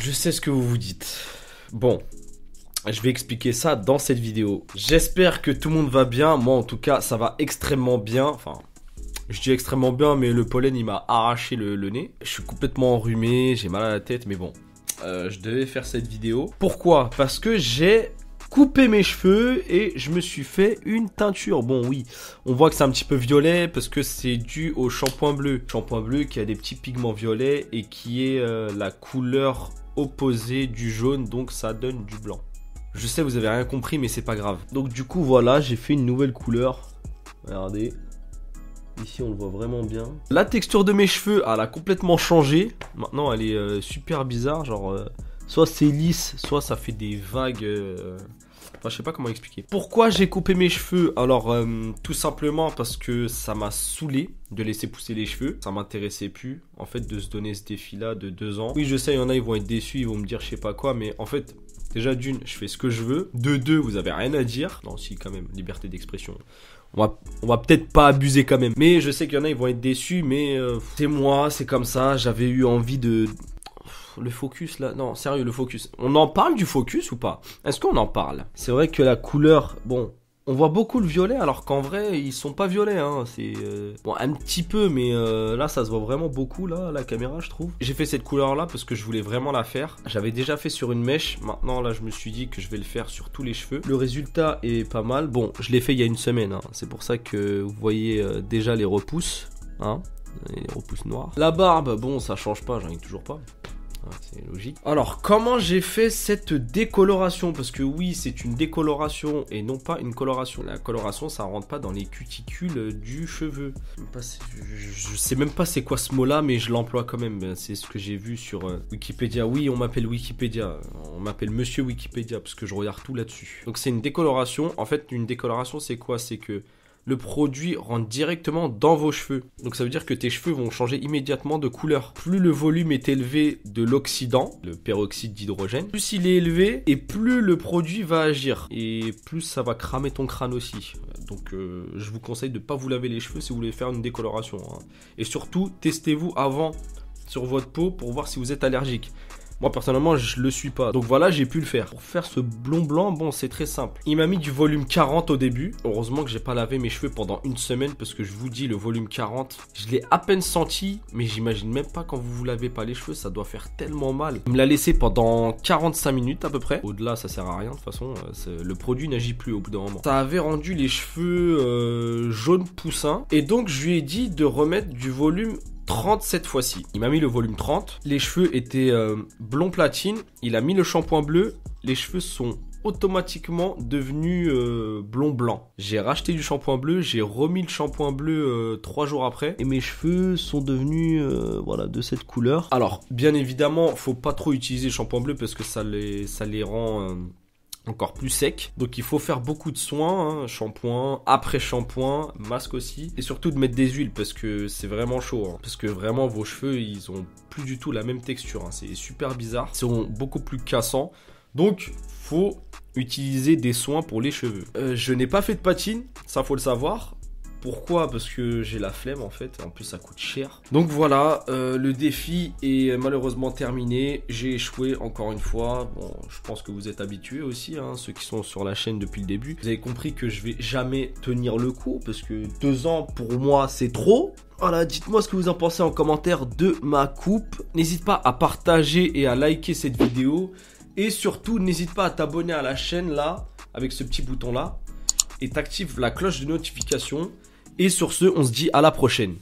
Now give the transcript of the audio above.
Je sais ce que vous vous dites. Bon, je vais expliquer ça dans cette vidéo. J'espère que tout le monde va bien. Moi, en tout cas, ça va extrêmement bien. Enfin, je dis extrêmement bien, mais le pollen, il m'a arraché le nez. Je suis complètement enrhumé, j'ai mal à la tête, mais bon. Je devais faire cette vidéo. Pourquoi? Parce que j'ai coupé mes cheveux et je me suis fait une teinture. Bon, oui, on voit que c'est un petit peu violet parce que c'est dû au shampoing bleu. Shampoing bleu qui a des petits pigments violets et qui est la couleur opposée du jaune, donc ça donne du blanc. Je sais, vous avez rien compris, mais c'est pas grave. Donc du coup, voilà, j'ai fait une nouvelle couleur. Regardez. Ici, on le voit vraiment bien. La texture de mes cheveux, elle a complètement changé. Maintenant, elle est super bizarre. Genre, soit c'est lisse, soit ça fait des vagues. Enfin, je sais pas comment expliquer. Pourquoi j'ai coupé mes cheveux? Alors, tout simplement parce que ça m'a saoulé de laisser pousser les cheveux. Ça m'intéressait plus, en fait, de se donner ce défi-là de 2 ans. Oui, je sais, il y en a, ils vont être déçus, ils vont me dire je sais pas quoi, mais en fait... Déjà d'une, je fais ce que je veux. De deux, vous avez rien à dire. Non, si, quand même, liberté d'expression. On va peut-être pas abuser quand même. Mais je sais qu'il y en a, ils vont être déçus. Mais c'est moi, c'est comme ça. J'avais eu envie de... Le focus là, non, sérieux, le focus. On en parle du focus ou pas? Est-ce qu'on en parle? C'est vrai que la couleur, bon... On voit beaucoup le violet alors qu'en vrai ils sont pas violets hein. C'est bon un petit peu mais là ça se voit vraiment beaucoup là à la caméra je trouve. J'ai fait cette couleur là parce que je voulais vraiment la faire. J'avais déjà fait sur une mèche. Maintenant là je me suis dit que je vais le faire sur tous les cheveux. Le résultat est pas mal. Bon je l'ai fait il y a une semaine hein. C'est pour ça que vous voyez déjà les repousses hein. Les repousses noires. La barbe bon ça change pas, j'en ai toujours pas. C'est logique. Alors, comment j'ai fait cette décoloration? Parce que oui, c'est une décoloration et non pas une coloration. La coloration, ça rentre pas dans les cuticules du cheveu. Je sais même pas c'est quoi ce mot-là, mais je l'emploie quand même. C'est ce que j'ai vu sur Wikipédia. Oui, on m'appelle Wikipédia. On m'appelle Monsieur Wikipédia parce que je regarde tout là-dessus. Donc, c'est une décoloration. En fait, une décoloration, c'est quoi? C'est que le produit rentre directement dans vos cheveux. Donc ça veut dire que tes cheveux vont changer immédiatement de couleur. Plus le volume est élevé de l'oxydant, le peroxyde d'hydrogène, plus il est élevé et plus le produit va agir. Et plus ça va cramer ton crâne aussi. Donc je vous conseille de ne pas vous laver les cheveux si vous voulez faire une décoloration. Hein. Et surtout, testez-vous avant sur votre peau pour voir si vous êtes allergique. Moi personnellement je le suis pas. Donc voilà j'ai pu le faire. Pour faire ce blond blanc bon c'est très simple. Il m'a mis du volume 40 au début. Heureusement que j'ai pas lavé mes cheveux pendant une semaine. Parce que je vous dis le volume 40 je l'ai à peine senti. Mais j'imagine même pas quand vous lavez pas les cheveux. Ça doit faire tellement mal. Il me l'a laissé pendant 45 minutes à peu près. Au-delà ça sert à rien de toute façon. Le produit n'agit plus au bout d'un moment. Ça avait rendu les cheveux jaunes poussins. Et donc je lui ai dit de remettre du volume 30 cette fois-ci. Il m'a mis le volume 30. Les cheveux étaient blond platine. Il a mis le shampoing bleu. Les cheveux sont automatiquement devenus blond blanc. J'ai racheté du shampoing bleu. J'ai remis le shampoing bleu 3 jours après. Et mes cheveux sont devenus voilà, de cette couleur. Alors, bien évidemment, faut pas trop utiliser le shampoing bleu parce que ça les rend... encore plus sec, donc il faut faire beaucoup de soins, hein, shampoing, après shampoing, masque aussi, et surtout de mettre des huiles parce que c'est vraiment chaud, hein, parce que vraiment vos cheveux ils ont plus du tout la même texture, hein, c'est super bizarre, ils sont beaucoup plus cassants, donc faut utiliser des soins pour les cheveux. Je n'ai pas fait de patine, ça faut le savoir. Pourquoi? Parce que j'ai la flemme en fait, en plus ça coûte cher. Donc voilà, le défi est malheureusement terminé. J'ai échoué encore une fois. Bon, je pense que vous êtes habitués aussi, hein, ceux qui sont sur la chaîne depuis le début. Vous avez compris que je vais jamais tenir le coup, parce que 2 ans pour moi c'est trop. Voilà, dites-moi ce que vous en pensez en commentaire de ma coupe. N'hésite pas à partager et à liker cette vidéo. Et surtout, n'hésite pas à t'abonner à la chaîne là, avec ce petit bouton là. Et t'actives la cloche de notification. Et sur ce, on se dit à la prochaine.